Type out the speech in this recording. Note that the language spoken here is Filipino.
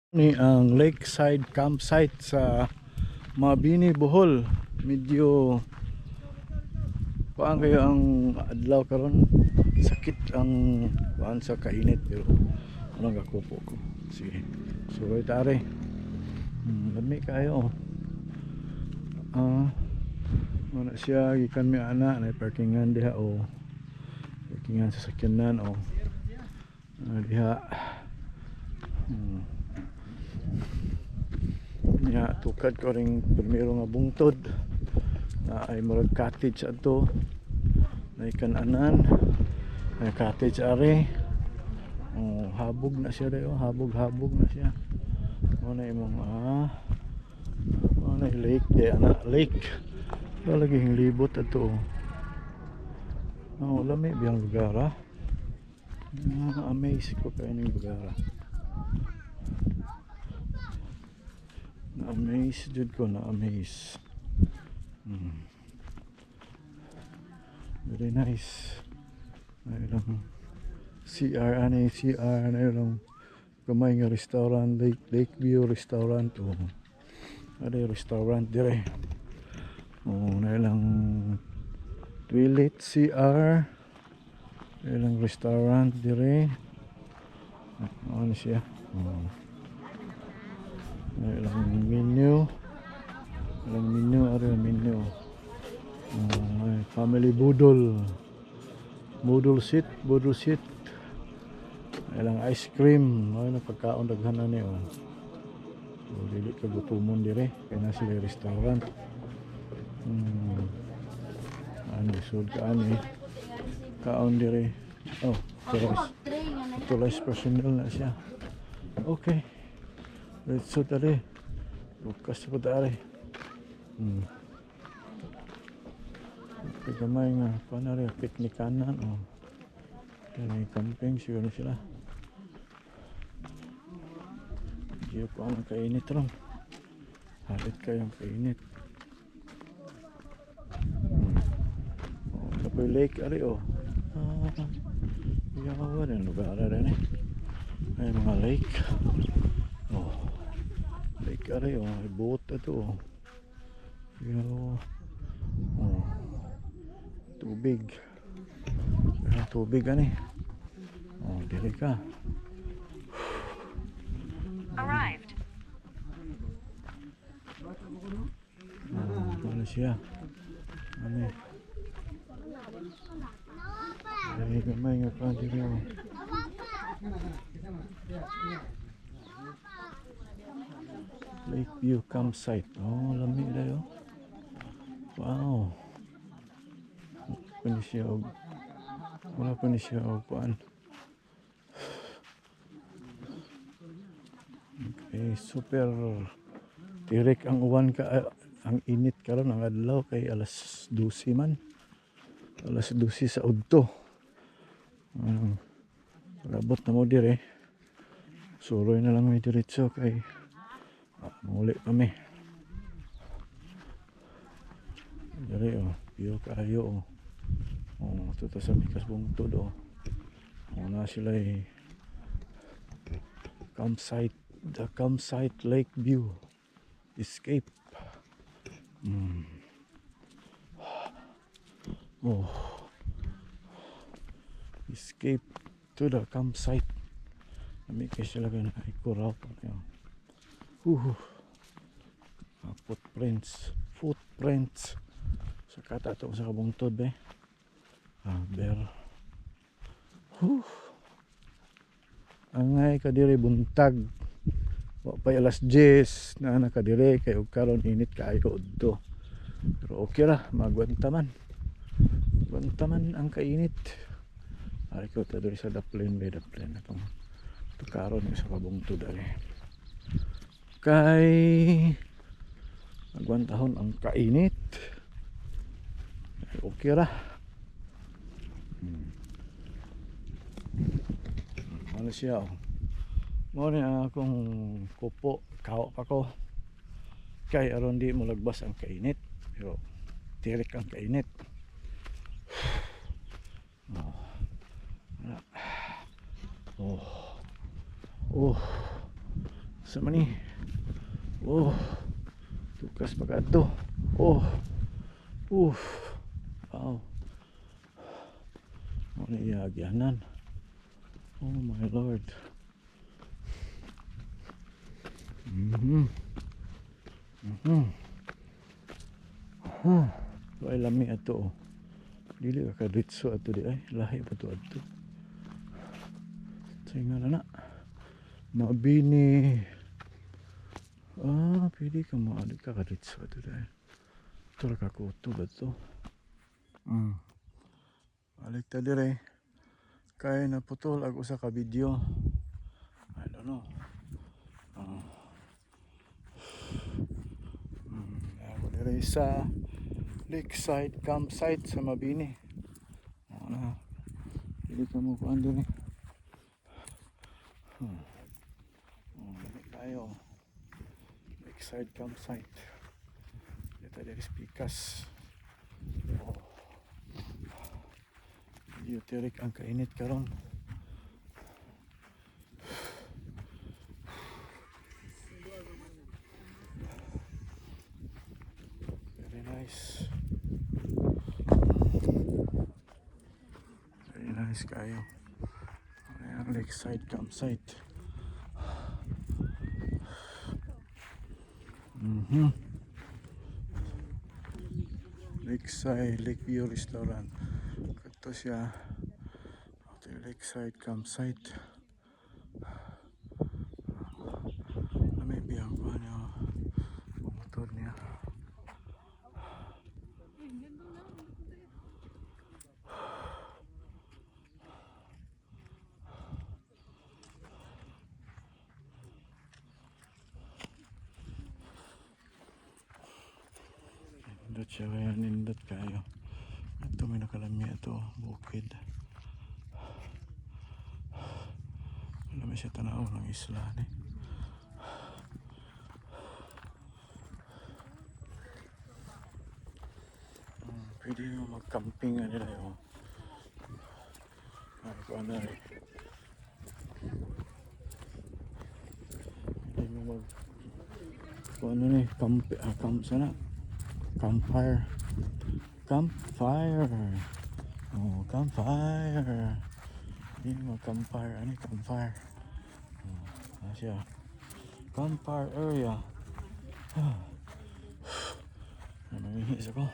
Ni ang lakeside campsite sa Mabini, Bohol. Medyo kuan kayo ang adlaw karon. Sakit ang kuan sa kainit pero ano gakupo ko. Sige. Suroy tare. Lami kayo. Wala siya gikan mi ana na parkingan diha o parkingan sa sakyanan o diha. Nya tukad ko ring primero nga bungtod na ay murag cottage ato na ikananan na cottage are. Habog na siya dayo, habog na siya. Ano imong ano lake di ana lake. Wala laging libot ato. Lami biyang lugar. Amaze ko kay ning lugar. Na-amaze jud ko, na-amaze. Very nice. Ay lang CR ani CR na lang kamay nga restaurant, Lakeview restaurant o ada restaurant dire. Na lang toilet CR. Ilang restaurant dire. Ano siya? Ilang menu. Ilang menu. Family budol. Budol seat. Ilang ice cream. Ano pagkaon daghan na ni o. Dili ka gutumon dire kay na sila restaurant. Ano sud ka ani. Kaon dire. Tulis personal na siya. Okay. Let's shoot tadi. Bukas pa tadi. Kamay nga panari piknikanan o. Kaya camping siguro sila. Hindi ko ang kainit ron. Halit kayong kainit. Kapoy lake ari o. Yawa rin lugar rin eh. Ay mga lake. Lake ari o. Boat ito o. Tubig. Tubig ani. Dili ka. Arrived. Ano siya? Ano? Ay gamay nga pa dito. Lakeview campsite. Lami dayo. Wow. Wala pa ni siya kuan. Okay, super tirik ang uwan ka, ang init karon ang adlaw kay alas 12 man. Alas 12 sa udto. Labot na mo dire. Suroy na lang may diretso kay muli kami. Dire piyo kayo tuto sa mikas bungtod na sila campsite, the campsite Lakeview escape. Escape to the campsite. Kami kasi sila na ikuraw pa yun. Footprints sa kata ito sa kabungtod bear. Angay kadiri buntag wapay alas 10 na nakadiri kay og karon init kaayo udto, pero okay ra magwanta man ang kainit. Ari ko ta diri sa daplin atong karon sa kabungtod ari kay magwantahon ang kainit. Okay ra. Ano siya mo ni akong kupo kao pa ko kay aron di mo lagbas ang kainit pero tirik ang kainit. Sa mani. Oh. Tukas pa kadto. Oh. Uff. Wow. Ano iagyanan? Oh my lord. Ay lami ato oh. Dili ka kadritso ato di ay lahi pa to ato. Tinga na. Mabini. Pwede ka mo alik ka kadritso ato di ay. Ito ka kuto ba to? Alik ta dire. Kaya naputol ako sa ka video. I don't know. Ako dire sa Lakeside campsite sa Mabini. Hindi ka mo kuhan din eh. Hindi tayo. Lakeside campsite. Dito dari Pikas. Geothermic ang kainit karon. Very nice. Very nice kayo. Ayan, Lakeside campsite. Lakeside Lakeview Restaurant. Ito siya. Ito yung Lakeside campsite. May biyang ko niya. Motor niya. Nindot siya kaya nindot kayo. Ito may nakalami ito. Bukid. Wala may siya tanaw ng isla ni. Pwede mo mag-camping nila yun. Kung ano rin. Pwede mo mag... Kung ano rin. Sana. Campfire. Campfire. Oh, campfire. Pwede mo mag-campfire. Ano yung campfire? Ano siya? Campfire area. Namimihis ako.